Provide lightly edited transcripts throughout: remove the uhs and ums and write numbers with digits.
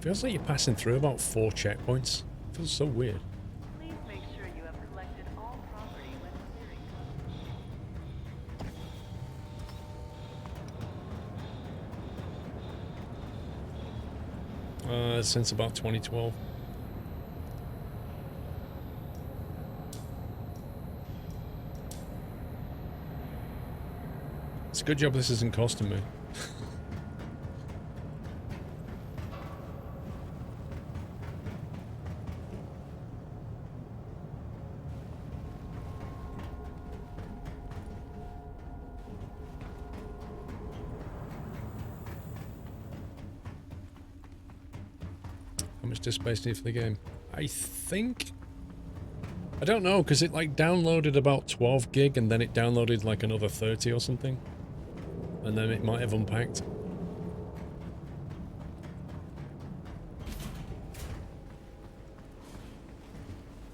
Feels like you're passing through about 4 checkpoints. Feels so weird. Please make sure you have collected all property when clearing. Since about 2012. It's a good job this isn't costing me. How much disk space do you need for the game? I think... I don't know, because it like downloaded about 12 gig and then it downloaded like another 30 or something. And then it might have unpacked.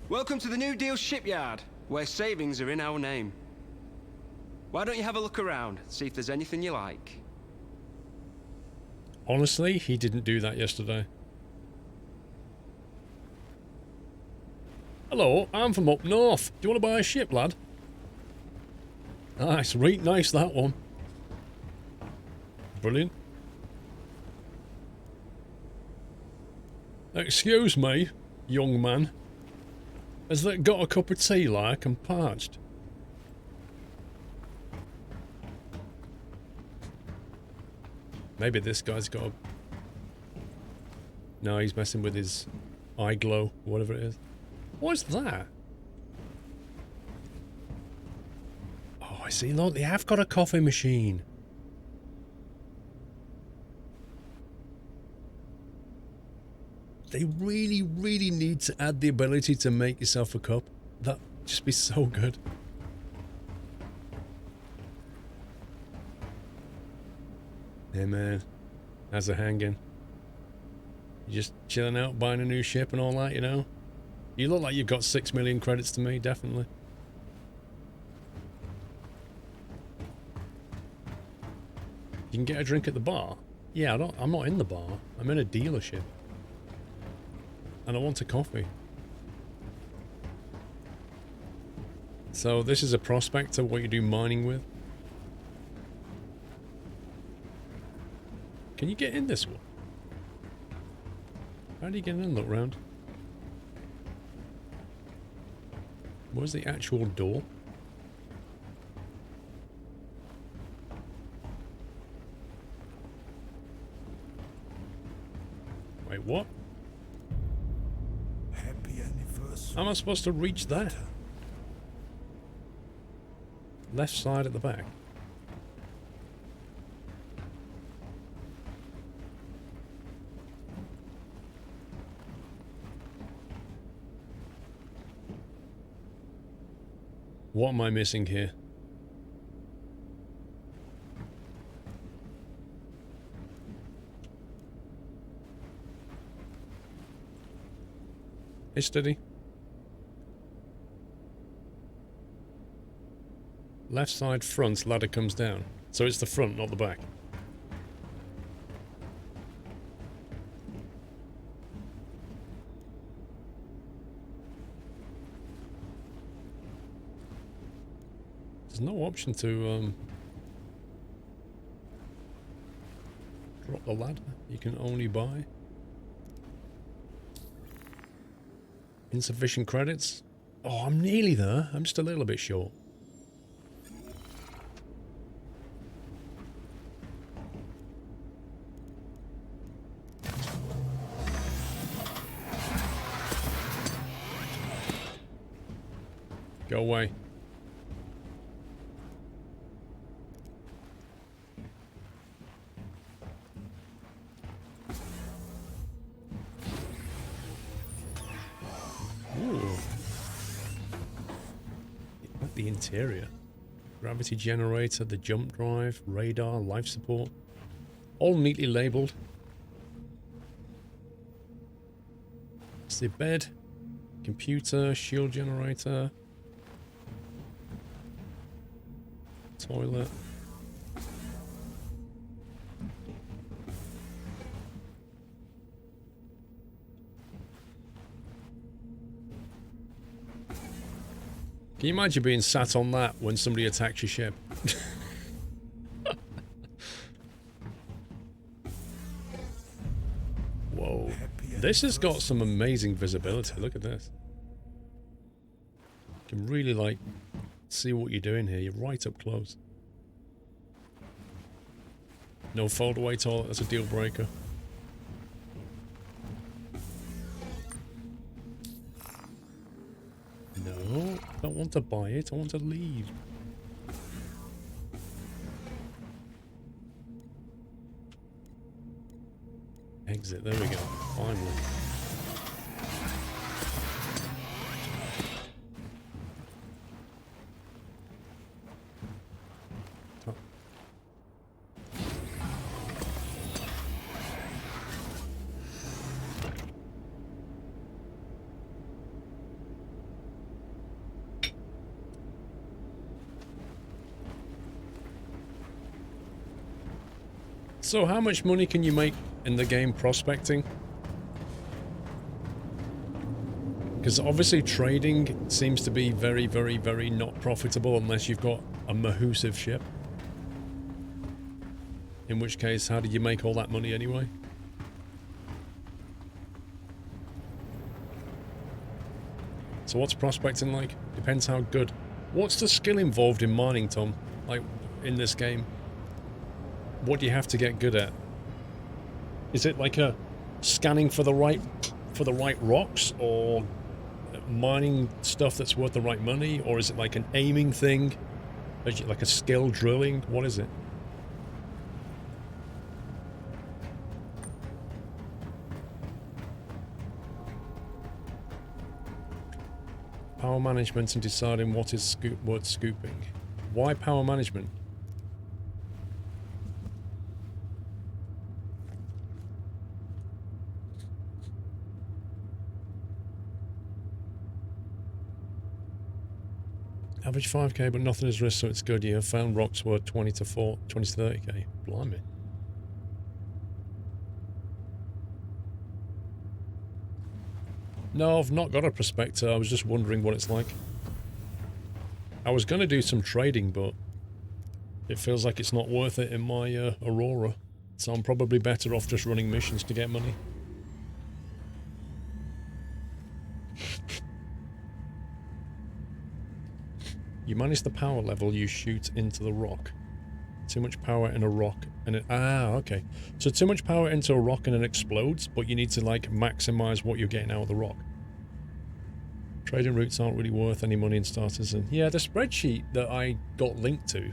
Welcome to the New Deal Shipyard, where savings are in our name. Why don't you have a look around, see if there's anything you like? Honestly, he didn't do that yesterday. Hello, I'm from up north. Do you want to buy a ship, lad? Nice, right nice that one. Brilliant. Excuse me, young man. Has that got a cup of tea like and parched? Maybe this guy's got a... No, he's messing with his eye glow, whatever it is. What's that? Oh, I see. Look, they have got a coffee machine. They really, really need to add the ability to make yourself a cup. That'd just be so good. Hey man, how's it hanging? You just chilling out, buying a new ship and all that, you know? You look like you've got 6 million credits to me, definitely. You can get a drink at the bar? Yeah, I'm not in the bar. I'm in a dealership. And I want a coffee. So this is a prospector, what you do mining with. Can you get in this one? How do you get in? Look round. Where's the actual door? Wait, what? Happy anniversary. How am I supposed to reach that? Left side at the back. What am I missing here? Hey, steady. Left side front, ladder comes down. So it's the front, not the back. There's no option to drop the ladder. You can only buy. Insufficient credits. Oh, I'm nearly there. I'm just a little bit short. Go away. Ooh. Like the interior. Gravity generator, the jump drive, radar, life support. All neatly labelled. It's the bed, computer, shield generator, toilet. Can you imagine being sat on that when somebody attacks your ship? Whoa. This has got some amazing visibility. Look at this. You can really, like, see what you're doing here. You're right up close. No fold-away toilet. That's a deal breaker. No, I don't want to buy it. I want to leave. Exit. There we go. Finally. Oh. So how much money can you make in the game prospecting? Because obviously trading seems to be very, very, very not profitable unless you've got a mahoosive ship. In which case, how do you make all that money anyway? So what's prospecting like? Depends how good. What's the skill involved in mining, Tom? Like, in this game? What do you have to get good at? Is it like a scanning for the right rocks, or mining stuff that's worth the right money, or is it like an aiming thing? Is it like a skill drilling? What is it? Power management and deciding what is worth scooping. Why power management? Average 5k, but nothing is risk, so it's good. You have found rocks worth 20 to 30k. Blimey. No, I've not got a prospector. I was just wondering what it's like. I was going to do some trading, but it feels like it's not worth it in my Aurora. So I'm probably better off just running missions to get money. You manage the power level you shoot into the rock. Too much power in a rock and it... Ah, okay. So too much power into a rock and it explodes, but you need to, like, maximize what you're getting out of the rock. Trading routes aren't really worth any money in starters. And yeah, the spreadsheet that I got linked to,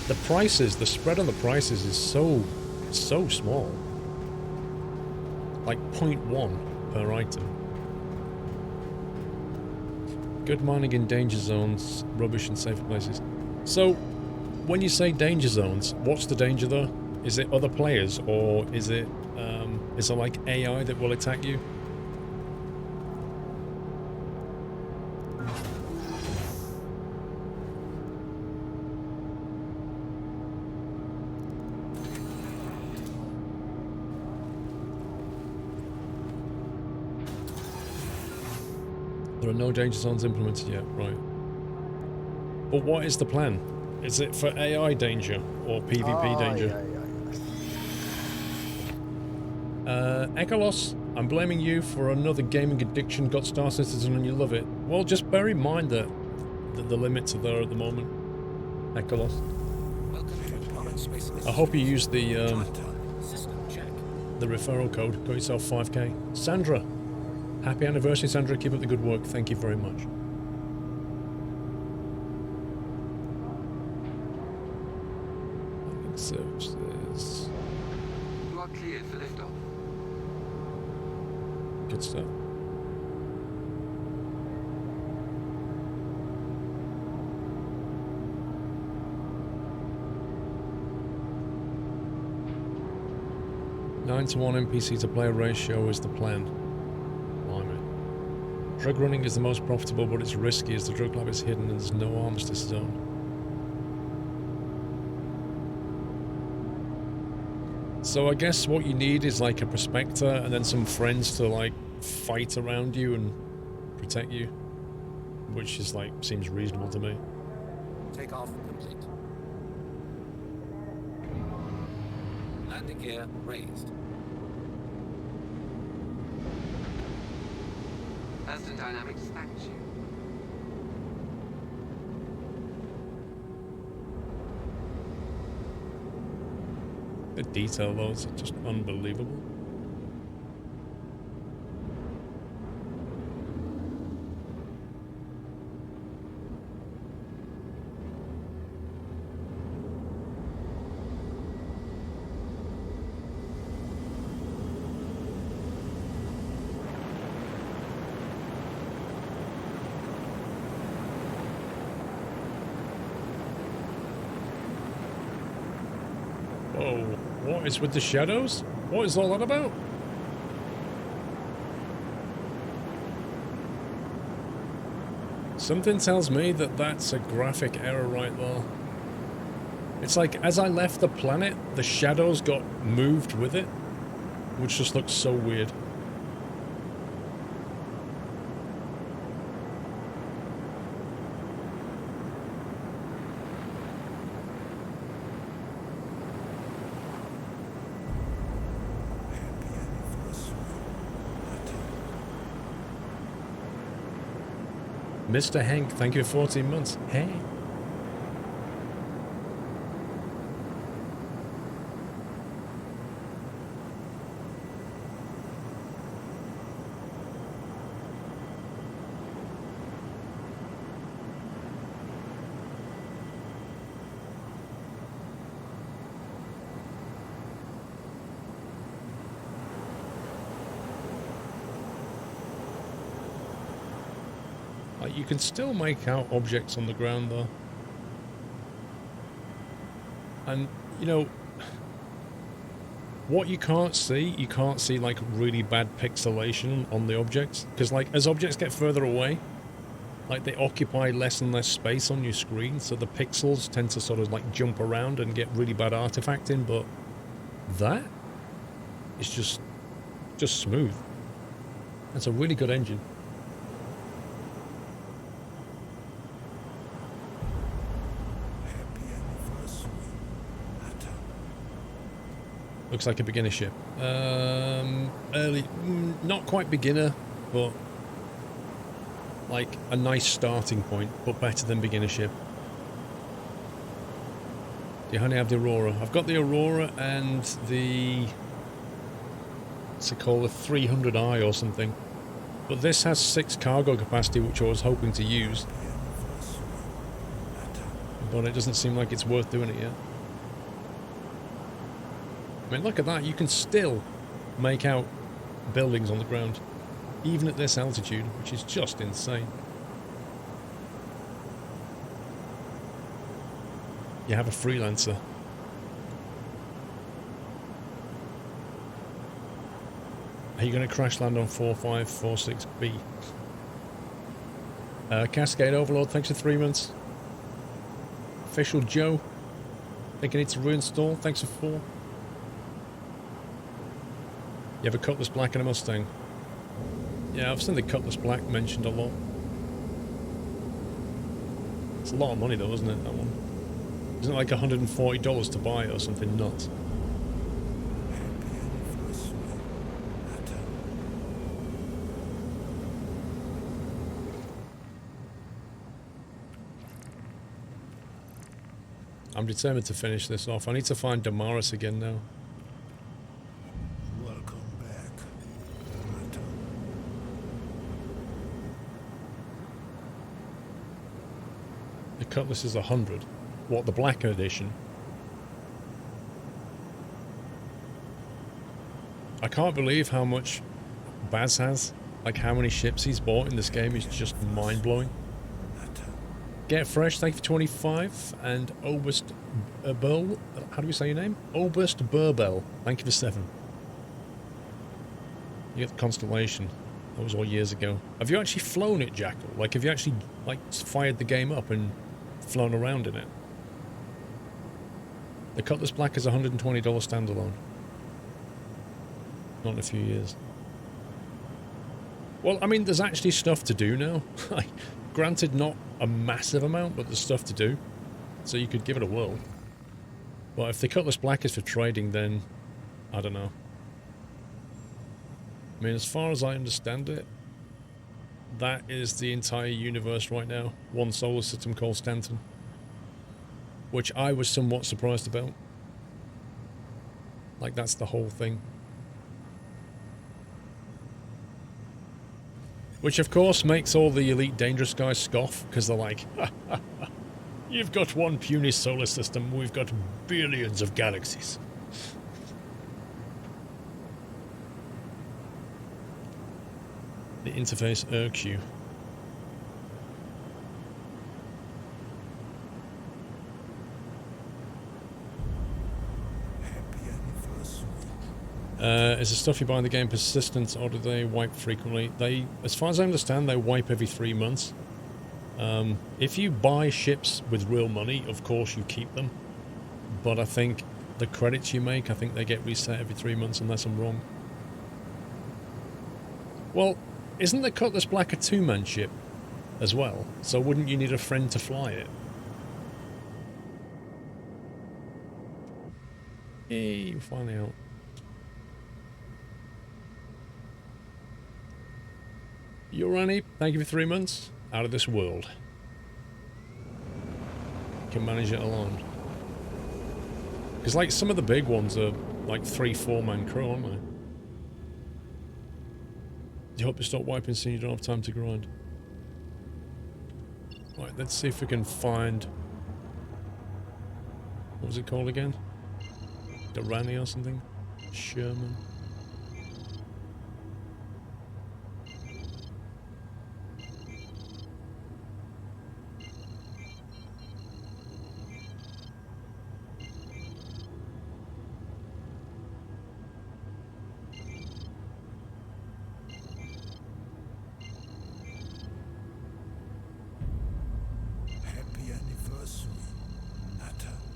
the prices, the spread on the prices is so small. Like 0.1 per item. Good mining in danger zones, rubbish in safer places. So, when you say danger zones, what's the danger though? Is it other players, or is it like AI that will attack you? There are no danger zones implemented yet, right. But what is the plan? Is it for AI danger or PvP danger? Echolos, I'm blaming you for another gaming addiction. Got Star Citizen and you love it. Well, just bear in mind that the limits are there at the moment. Echolos. I hope you use the referral code. Got yourself 5k. Sandra. Happy anniversary, Sandra. Keep up the good work. Thank you very much. Services. You are cleared for liftoff. Good stuff. Nine to 1 NPC to player ratio is the plan. Blimey. Drug running is the most profitable, but it's risky as the drug lab is hidden and there's no armistice zone. So I guess what you need is like a prospector and then some friends to like fight around you and protect you. which is like, seems reasonable to me. Takeoff complete. Landing gear raised. Aston Dynamics thanks you. The detail loads are just unbelievable. Whoa, what is with the shadows? What is all that about? Something tells me that that's a graphic error right there. It's like, as I left the planet, the shadows got moved with it, which just looks so weird. Mr. Hank, thank you for 14 months. Hey. You can still make out objects on the ground though. And, you know, what you can't see like really bad pixelation on the objects. Because like as objects get further away, like they occupy less and less space on your screen. So the pixels tend to sort of like jump around and get really bad artifacting. But that is just smooth. That's a really good engine. Looks like a beginner ship. Early, not quite beginner, but like a nice starting point, but better than beginner ship. Do you only have the Aurora? I've got the Aurora and the, what's it called, the 300i or something. But this has 6 cargo capacity, which I was hoping to use. But it doesn't seem like it's worth doing it yet. I mean, look at that. You can still make out buildings on the ground, even at this altitude, which is just insane. You have a freelancer. Are you going to crash land on 4546B? Cascade Overlord, thanks for 3 months. Official Joe, thinking it's to reinstall, thanks for 4. You have a Cutlass Black and a Mustang. Yeah, I've seen the Cutlass Black mentioned a lot. It's a lot of money though, isn't it, that one? Isn't it like $140 to buy it or something nuts? I'm determined to finish this off. I need to find Damaris again now. Cutlass is 100. What, the black edition? I can't believe how much Baz has. Like how many ships he's bought in this game is just mind-blowing. Get Fresh, thank you for 25. And Oberst Burl, how do we say your name? Oberst Burbell, thank you for 7. You get the Constellation. That was all years ago. Have you actually flown it, Jackal? Like, have you actually, like, fired the game up and flown around in it? The Cutlass Black is $120 standalone. Not in a few years. Well, I mean, there's actually stuff to do now. Granted, not a massive amount, but there's stuff to do. So you could give it a whirl. But if the Cutlass Black is for trading, then I don't know. I mean, as far as I understand it, that is the entire universe right now. One solar system called Stanton. Which I was somewhat surprised about. Like, that's the whole thing. Which, of course, makes all the Elite Dangerous guys scoff, because they're like, ha, ha, ha, you've got one puny solar system, we've got billions of galaxies. The interface irks you. Is the stuff you buy in the game persistent, or do they wipe frequently? They, as far as I understand, they wipe every 3 months. If you buy ships with real money, of course you keep them. But I think the credits you make, I think they get reset every 3 months, unless I'm wrong. Well, isn't the Cutlass Black a two-man ship as well? So wouldn't you need a friend to fly it? Hey, we're finally out. You're Annie, thank you for 3 months. Out of this world. Can manage it alone. Because like some of the big ones are like 3-4 man crew, aren't they? You hope you stop wiping so you don't have time to grind. Right, let's see if we can find... What was it called again? Durrani or something? Sherman.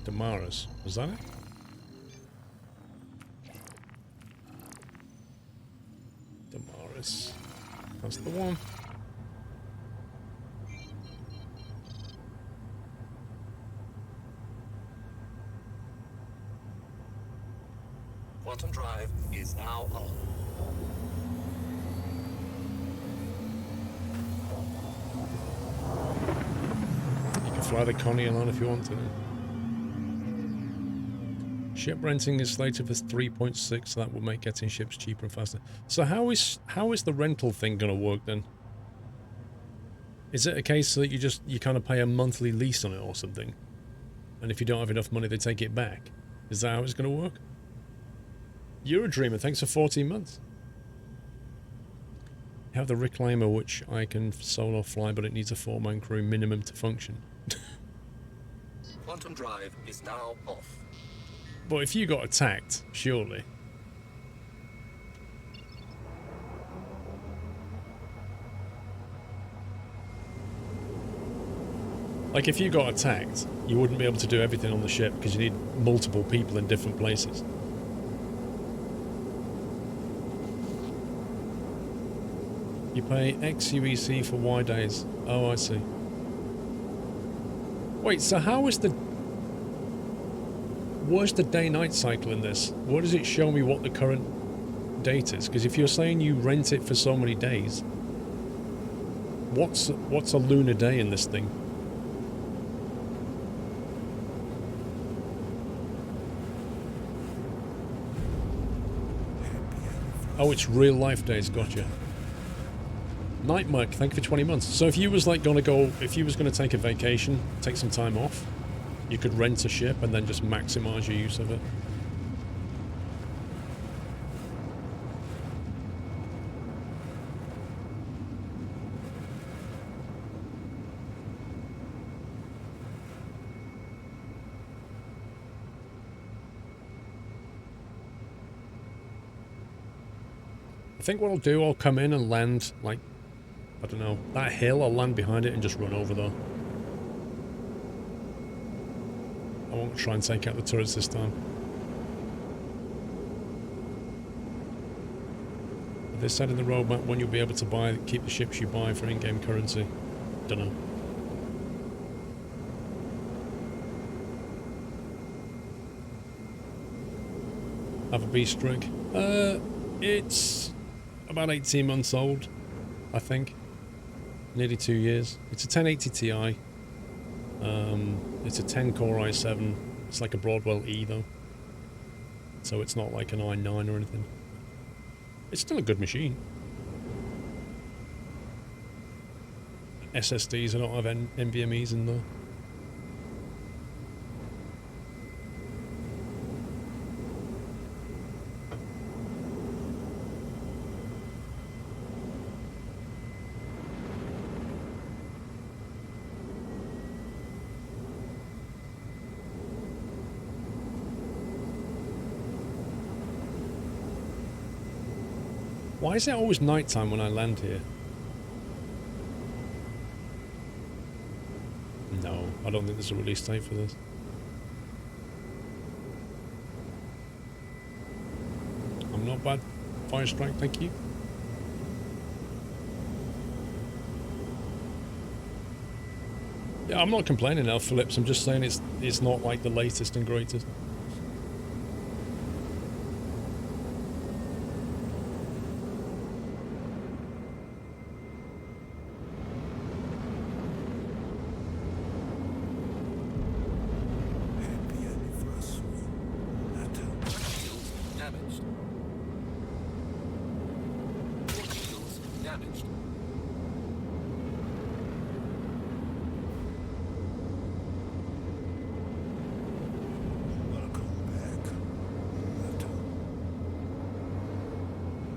Damaris. Was that it? Damaris. That's the one. Quantum drive is now on. You can fly the Connie alone if you want to. Ship renting is slated for 3.6, so that will make getting ships cheaper and faster. So how is the rental thing going to work then? Is it a case that you kind of pay a monthly lease on it or something? And if you don't have enough money, they take it back? Is that how it's going to work? You're a dreamer, thanks for 14 months. You have the Reclaimer, which I can solo fly, but it needs a 4-man crew minimum to function. Quantum drive is now off. But if you got attacked, surely. Like, if you got attacked, you wouldn't be able to do everything on the ship because you need multiple people in different places. You pay X UEC for Y days. Oh, I see. Wait, so how is the... Where's the day-night cycle in this? Where does it show me what the current date is? Because if you're saying you rent it for so many days, what's a lunar day in this thing? Oh, it's real life days, gotcha. Night Mike, thank you for 20 months. So if you was like if you was gonna take a vacation, take some time off, you could rent a ship and then just maximize your use of it. I think what I'll do, I'll come in and land, like, I don't know, that hill, I'll land behind it and just run over there. I won't try and take out the turrets this time. They said in the roadmap when you'll be able to keep the ships you buy for in-game currency. Dunno. Have a beast rig. It's about 18 months old, I think. Nearly 2 years. It's a 1080 Ti. It's a 10 core i7. It's like a Broadwell E though. So it's not like an i9 or anything. It's still a good machine. SSDs, I don't have NVMe's in there. Why is it always nighttime when I land here? No, I don't think there's a release date for this. I'm not bad. Fire strike, thank you. Yeah, I'm not complaining, Elf Phillips. I'm just saying it's not like the latest and greatest.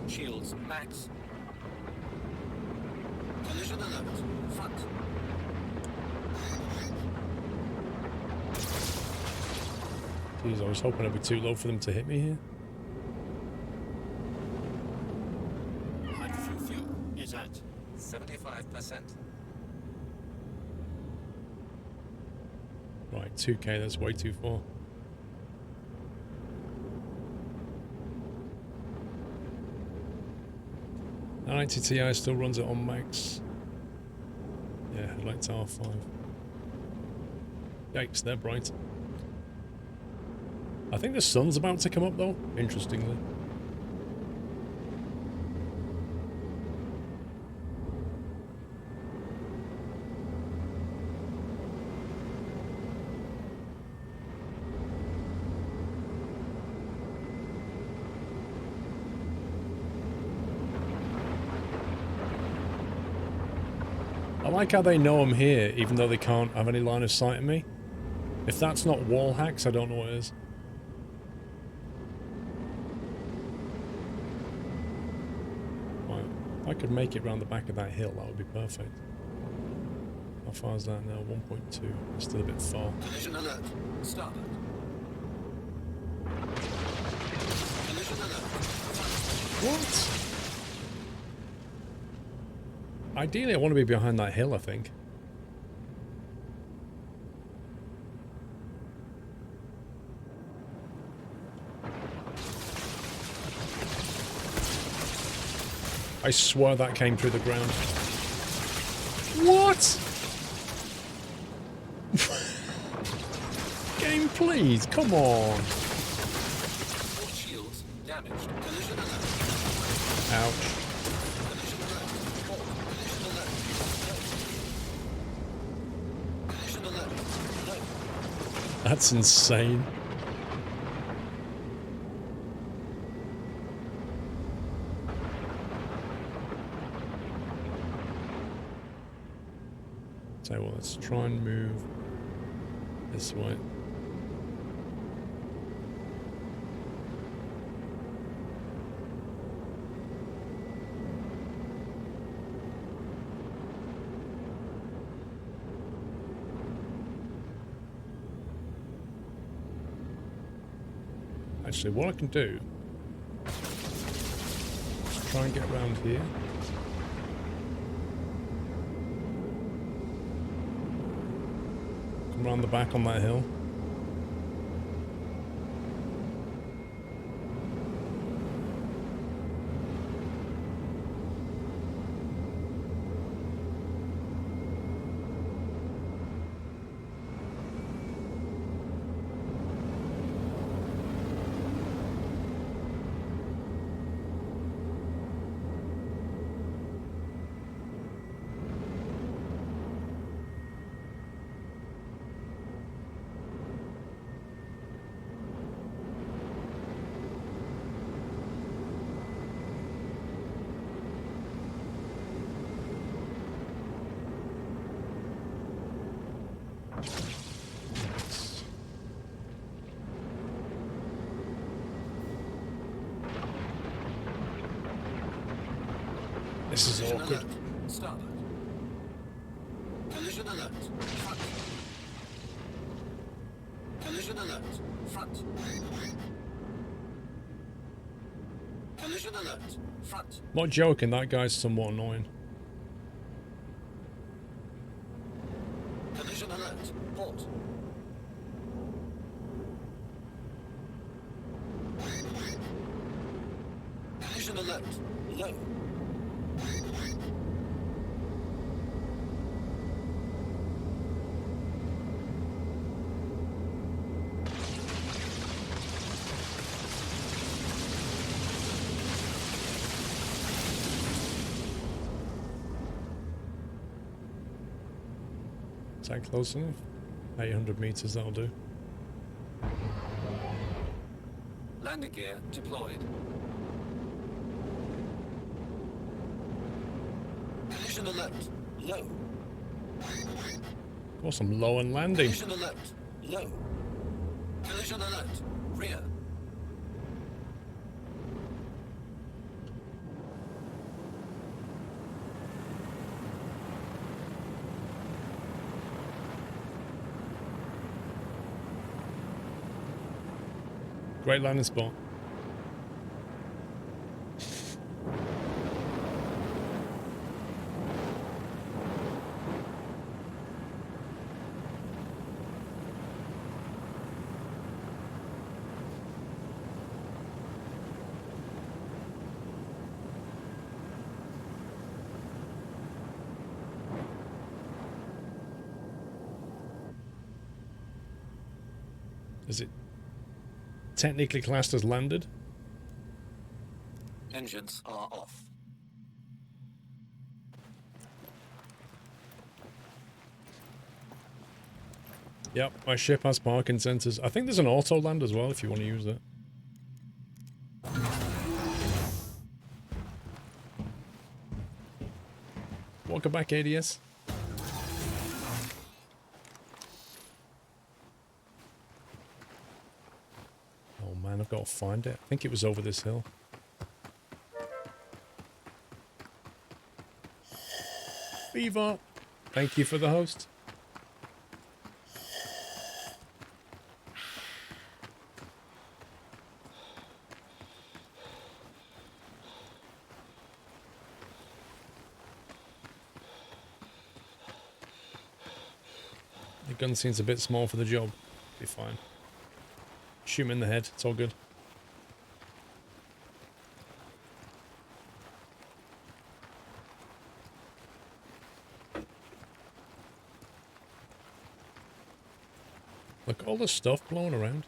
Shields max. Collision alert. Front. Jeez, I was hoping it'd be too low for them to hit me here. Hydrogen fuel is at 75%. Right, 2k, that's way too far. The 90 Ti still runs it on max. Yeah, headlights R5. Yikes, they're bright. I think the sun's about to come up though, interestingly. I like how they know I'm here, even though they can't have any line of sight of me. If that's not wall hacks, I don't know what is. Right. If I could make it round the back of that hill, that would be perfect. How far is that now? 1.2. It's still a bit far. Collision alert. Starboard. Collision alert. What? Ideally, I want to be behind that hill, I think. I swear that came through the ground. What? Game, please, come on. All shields damaged. Collision alert. Ouch. Collision alert. Port. Collision alert. Collision alert. No. That's insane. Tell you what, let's try and move this way. Actually, what I can do is try and get around here. Come around the back on that hill. This is Collision awkward. alert. Starboard. Collision alert. Front. Collision alert. Front. Collision alert. Front. Not joking, that guy's somewhat annoying. Collision alert. Port. Collision alert. Low. Is that close enough? 800 meters, that'll do. Landing gear deployed. Collision alert. Low. Of course, I'm low on landing. Collision alert. Low. Collision alert. Rear. Great landing spot. Is it technically classed as landed? Engines are off. Yep, my ship has parking sensors. I think there's an auto land as well if you want to use that. Welcome back, ADS. Oh man, I've got to find it. I think it was over this hill. Fever! Thank you for the host. The gun seems a bit small for the job. Be fine. Shoot him in the head. It's all good. Look, all the stuff blowing around.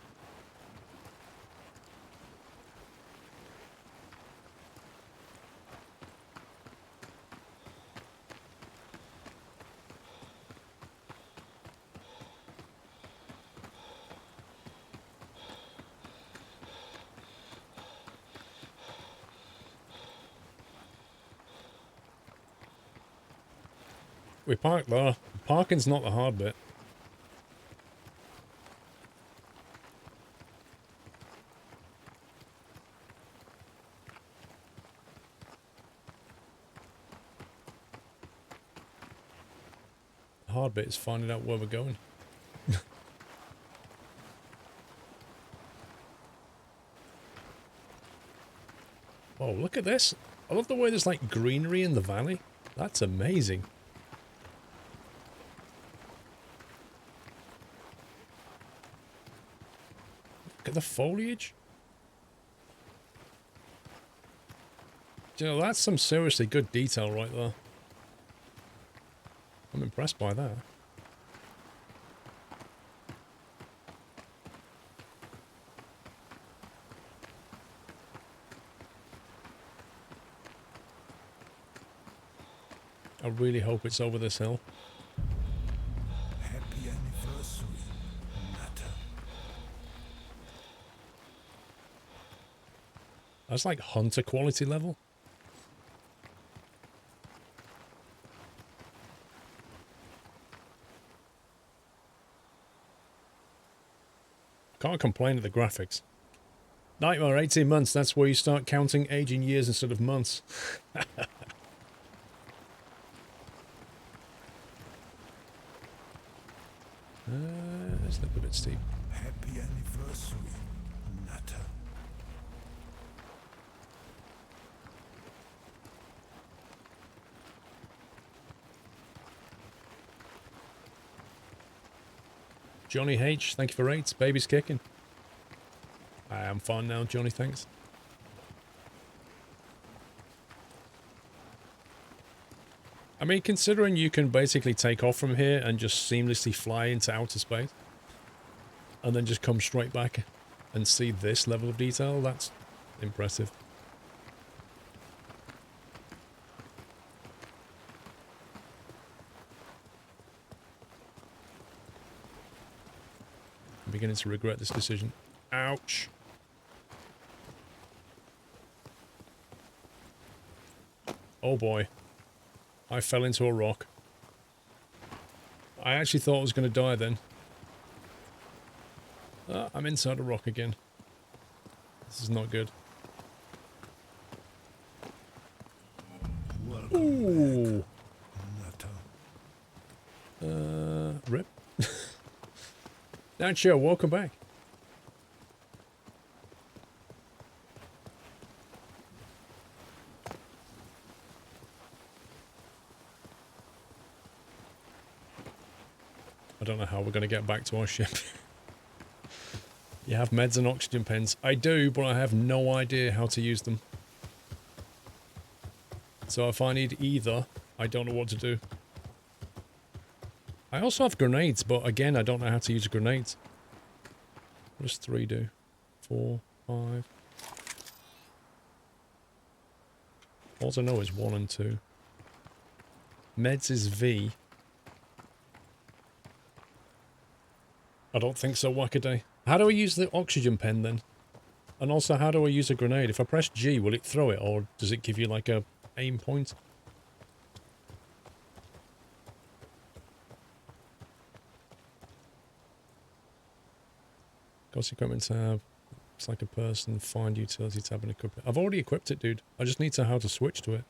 We parked there. Parking's not the hard bit. The hard bit is finding out where we're going. Oh, look at this. I love the way there's like greenery in the valley. That's amazing. Look at the foliage. You know, that's some seriously good detail right there. I'm impressed by that. I really hope it's over this hill. Happy anniversary, Natter. That's like hunter quality level. Can't complain at the graphics. Nightmare, 18 months, that's where you start counting age in years instead of months. It's a little bit steep. Happy anniversary, Nutter. Johnny H, thank you for 8. Baby's kicking. I am fine now, Johnny, thanks. I mean, considering you can basically take off from here and just seamlessly fly into outer space, and then just come straight back and see this level of detail, that's impressive. I'm beginning to regret this decision. Ouch. Oh boy. I fell into a rock. I actually thought I was going to die then. I'm inside a rock again. This is not good. Welcome Ooh. back, Nutter. Rip. Nacho, welcome back. I don't know how we're going to get back to our ship. You have meds and oxygen pens. I do, but I have no idea how to use them. So if I need either, I don't know what to do. I also have grenades, but again, I don't know how to use grenades. What does 3 do? 4, 5. All I know is 1 and 2. Meds is V. I don't think so, Wackaday. How do I use the oxygen pen then? And also, how do I use a grenade? If I press G, will it throw it, or does it give you like a aim point? Cost equipment tab. It's like a person. Find utility tab and equip it. I've already equipped it, dude. I just need to know how to switch to it.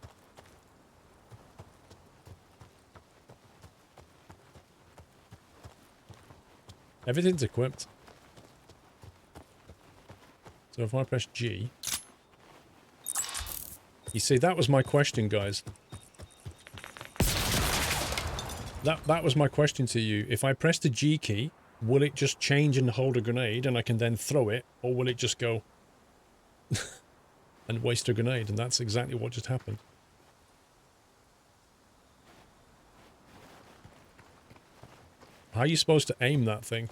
Everything's equipped. So if I press G... You see, that was my question, guys. That was my question to you. If I press the G key, will it just change and hold a grenade and I can then throw it? Or will it just go and waste a grenade? And that's exactly what just happened. How are you supposed to aim that thing?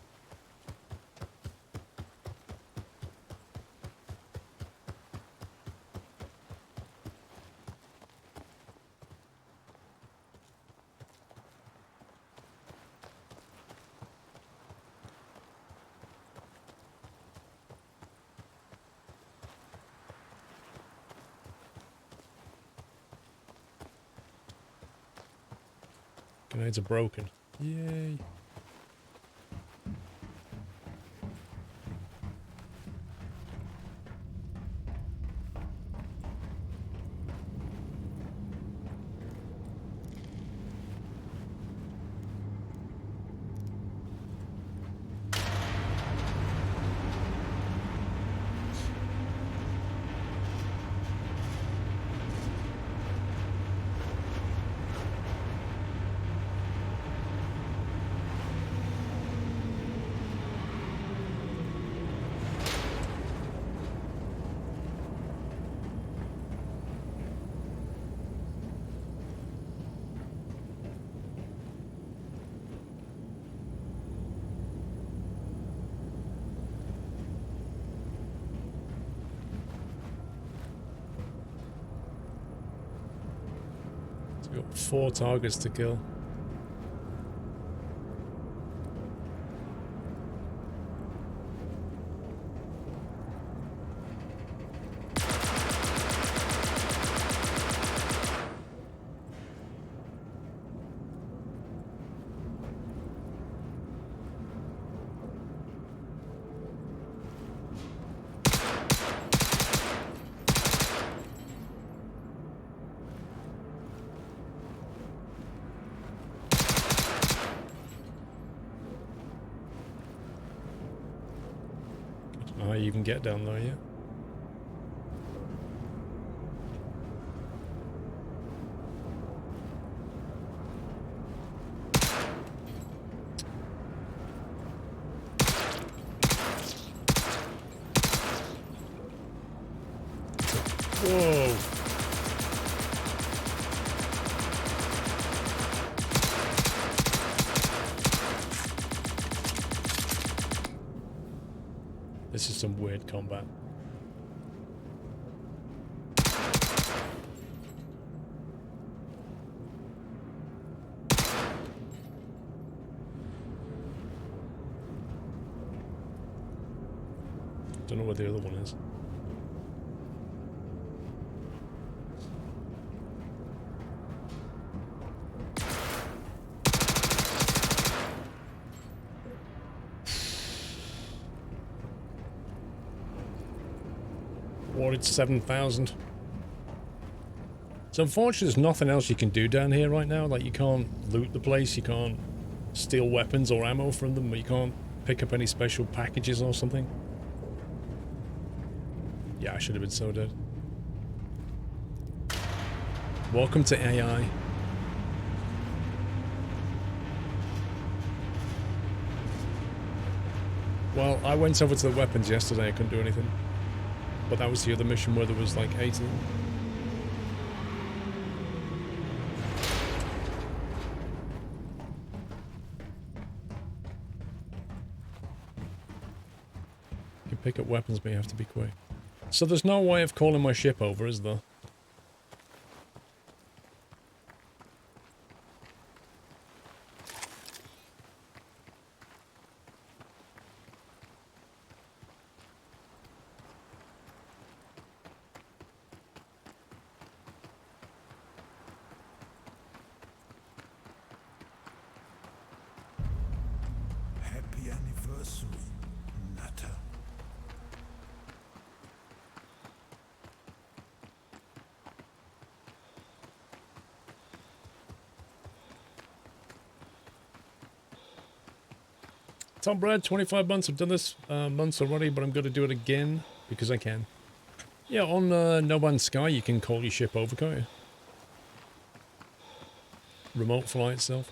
Grenades are broken. Yay. Got 4 targets to kill. how you even get down there yet. Whoa! This is some weird combat. Don't know where the other one is. Awarded 7,000. So unfortunately there's nothing else you can do down here right now. Like you can't loot the place, you can't steal weapons or ammo from them, or you can't pick up any special packages or something. Yeah, I should have been so dead. Welcome to AI. Well, I went over to the weapons yesterday, I couldn't do anything. But that was the other mission where there was like 8 of them. You can pick up weapons, but you have to be quick. So there's no way of calling my ship over, is there? Happy anniversary, Nutter. Tom Brad, 25 months. I've done this months already, but I'm going to do it again because I can. Yeah, on No Man's Sky, you can call your ship over, can't you? Remote fly itself.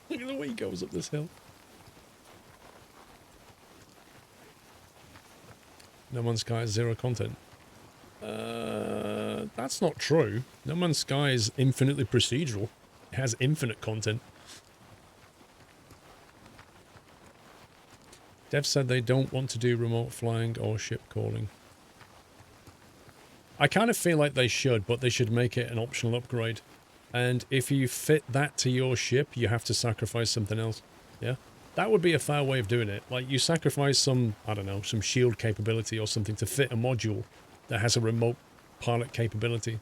Look at the way he goes up this hill. No Man's Sky has 0 content. That's not true. No Man's Sky is infinitely procedural. It has infinite content. Dev said they don't want to do remote flying or ship calling. I kind of feel like they should, but they should make it an optional upgrade. And if you fit that to your ship, you have to sacrifice something else. Yeah? That would be a fair way of doing it. Like, you sacrifice some, I don't know, some shield capability or something to fit a module that has a remote pilot capability.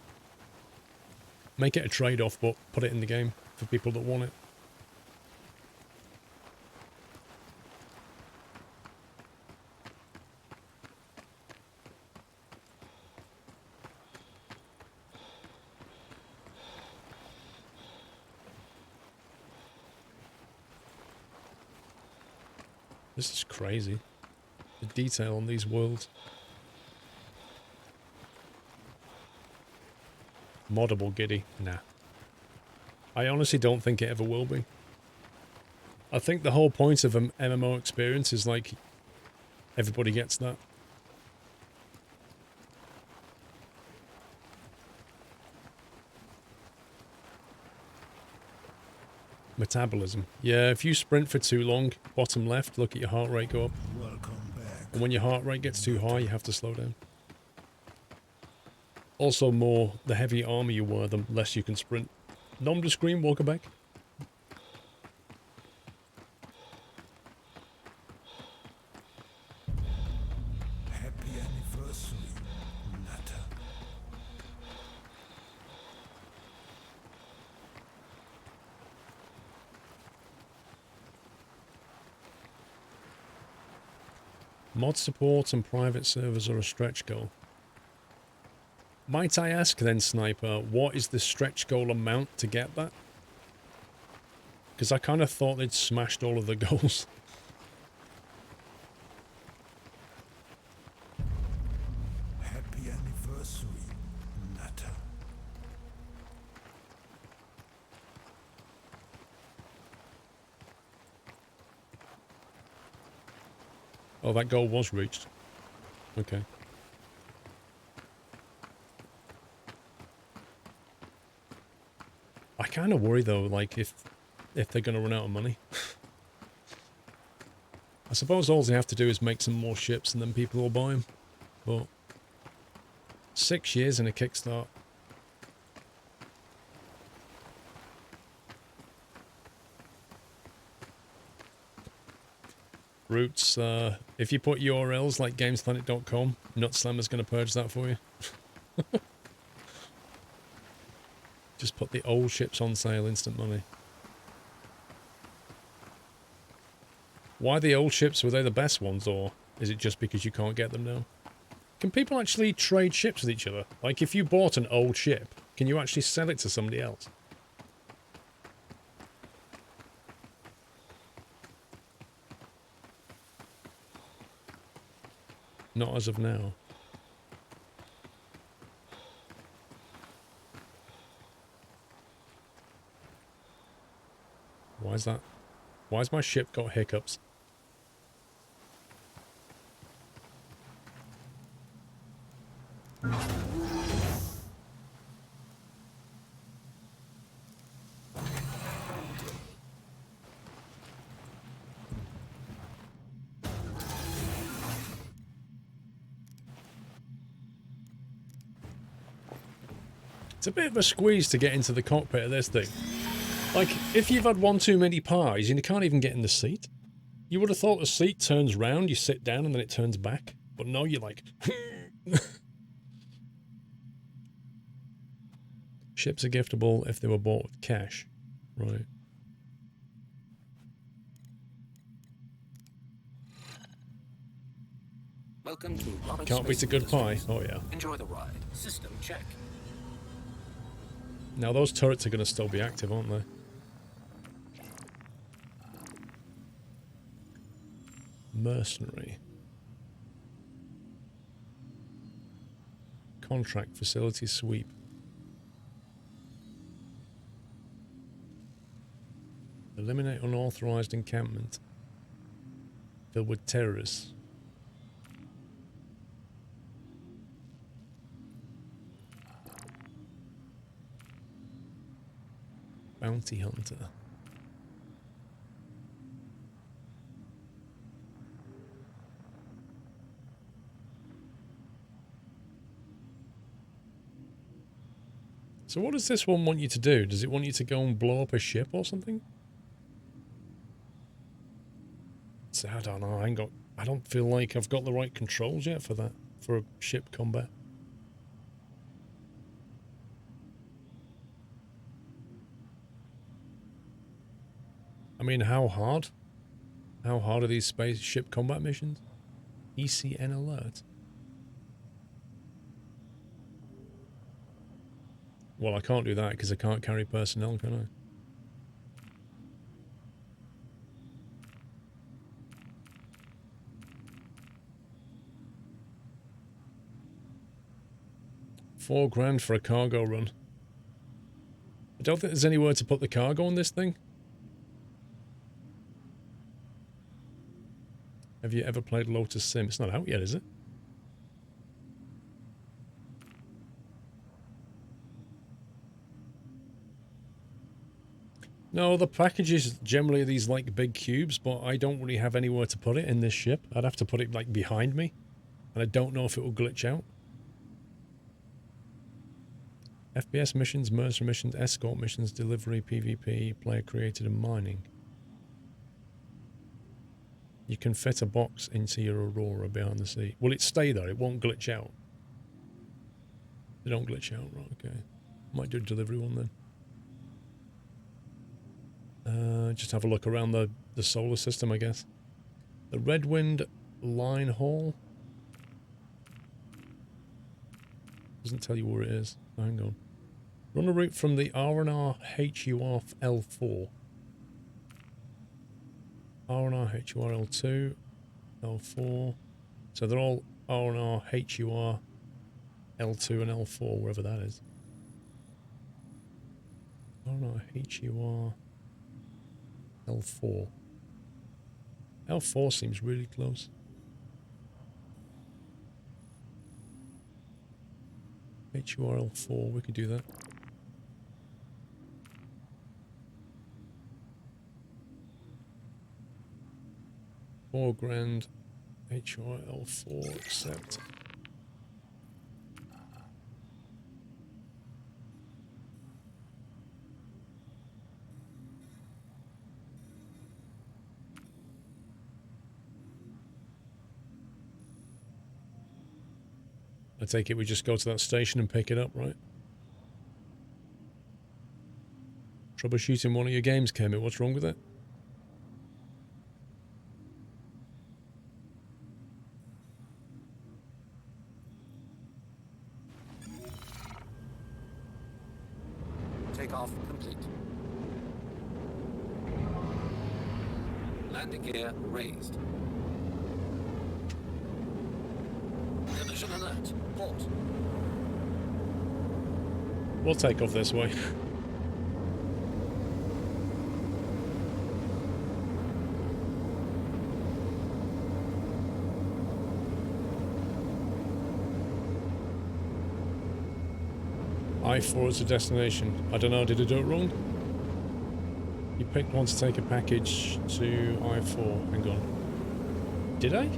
Make it a trade-off, but put it in the game for people that want it. This is crazy. The detail on these worlds. Moddable Giddy? Nah. I honestly don't think it ever will be. I think the whole point of an MMO experience is like everybody gets that. Metabolism. Yeah, if you sprint for too long, bottom left, look at your heart rate go up. Welcome back. And when your heart rate gets too high, you have to slow down. Also, the heavier armor you wear, the less you can sprint. Nom de scream, welcome back. Happy anniversary, Nutter. Mod support and private servers are a stretch goal. Might I ask then, Sniper, what is the stretch goal amount to get that? Because I kind of thought they'd smashed all of the goals. Happy anniversary, Nutter. Oh, that goal was reached. Okay. I kind of worry though, like if they're going to run out of money. I suppose all they have to do is make some more ships and then people will buy them. But 6 years in a Kickstart. Roots, if you put URLs like gamesplanet.com, Nutslammer's going to purge that for you. Just put the old ships on sale, instant money. Why the old ships? Were they the best ones, or is it just because you can't get them now? Can people actually trade ships with each other? Like, if you bought an old ship, can you actually sell it to somebody else? Not as of now. Why is that? Why's my ship got hiccups? It's a bit of a squeeze to get into the cockpit of this thing. Like, if you've had one too many pies and you can't even get in the seat, you would have thought the seat turns round, you sit down, and then it turns back. But no, you're like... Ships are giftable if they were bought with cash. Right. Welcome to Robert Can't beat a good pie. Oh, yeah. Enjoy the ride. System check. Now, those turrets are going to still be active, aren't they? Mercenary. Contract facility sweep. Eliminate unauthorized encampment filled with terrorists. Bounty hunter. So what does this one want you to do? Does it want you to go and blow up a ship or something? So I don't know. I don't feel like I've got the right controls yet for that, for a ship combat. I mean, how hard? How hard are these spaceship combat missions? ECN alert. Well, I can't do that because I can't carry personnel, can I? $4,000 for a cargo run. I don't think there's anywhere to put the cargo on this thing. Have you ever played Lotus Sim? It's not out yet, is it? No, the packages generally are these like big cubes, but I don't really have anywhere to put it in this ship. I'd have to put it like behind me, and I don't know if it will glitch out. FPS missions, mercenary missions, escort missions, delivery, PvP, player created and mining. You can fit a box into your Aurora behind the seat. Will it stay there? It won't glitch out. They don't glitch out, right? Okay. Might do a delivery one then. Just have a look around the solar system, I guess. The Redwind Line Hall. Doesn't tell you where it is. Hang on. Run a route from the R&R HUR L4. R&R HUR L2. L4. So they're all R&R HUR L2 and L4, wherever that is. R&R HUR L4. L4 seems really close. HUR L4, we could do that. $4,000 HUR L4 accept. I take it we just go to that station and pick it up, right? Troubleshooting one of your games, Kermit. What's wrong with it? Takeoff complete. Landing gear raised. Collision alert. Port. We'll take off this way. I4 is a destination. I don't know, did I do it wrong? You picked one to take a package to I4. Hang on. Did I?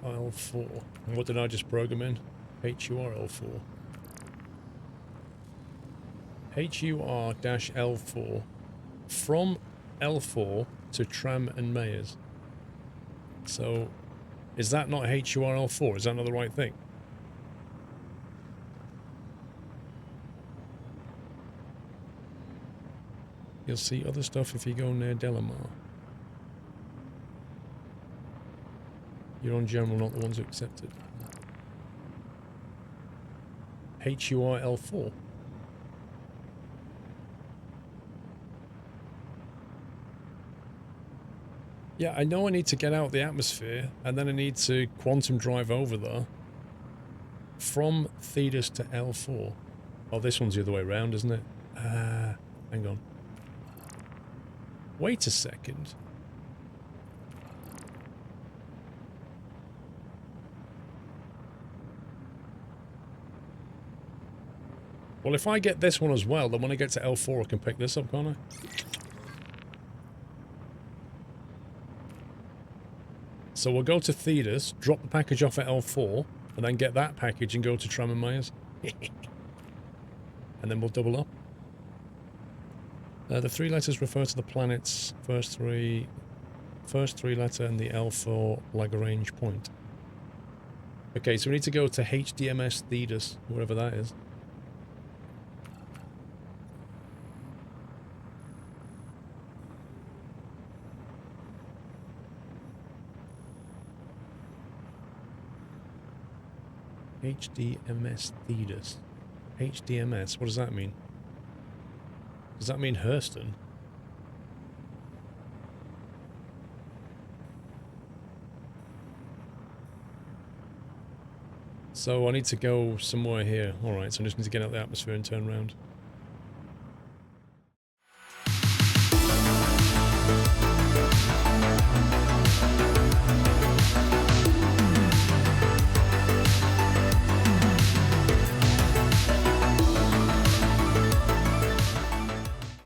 L4. And what did I just program in? HUR-L4. HUR-L4 from L4 to Tram and Mayers. So, is that not HUR-L4? Is that not the right thing? You'll see other stuff if you go near Delamar. You're on general, not the ones who accepted. HUR-L4. Yeah, I know I need to get out the atmosphere, and then I need to quantum drive over there from Thetis to L4. Oh, this one's the other way around, isn't it? Hang on. Wait a second. Well, if I get this one as well, then when I get to L4, I can pick this up, can't I? So we'll go to Thetis, drop the package off at L4, and then get that package and go to Tram and Myers. And then we'll double up. The three letters refer to the planet's first three letter and the L4 Lagrange point. Okay, so we need to go to HDMS Thetis, wherever that is. HDMS Thetis. HDMS, what does that mean? Does that mean Hurston? So I need to go somewhere here. Alright, so I just need to get out the atmosphere and turn around.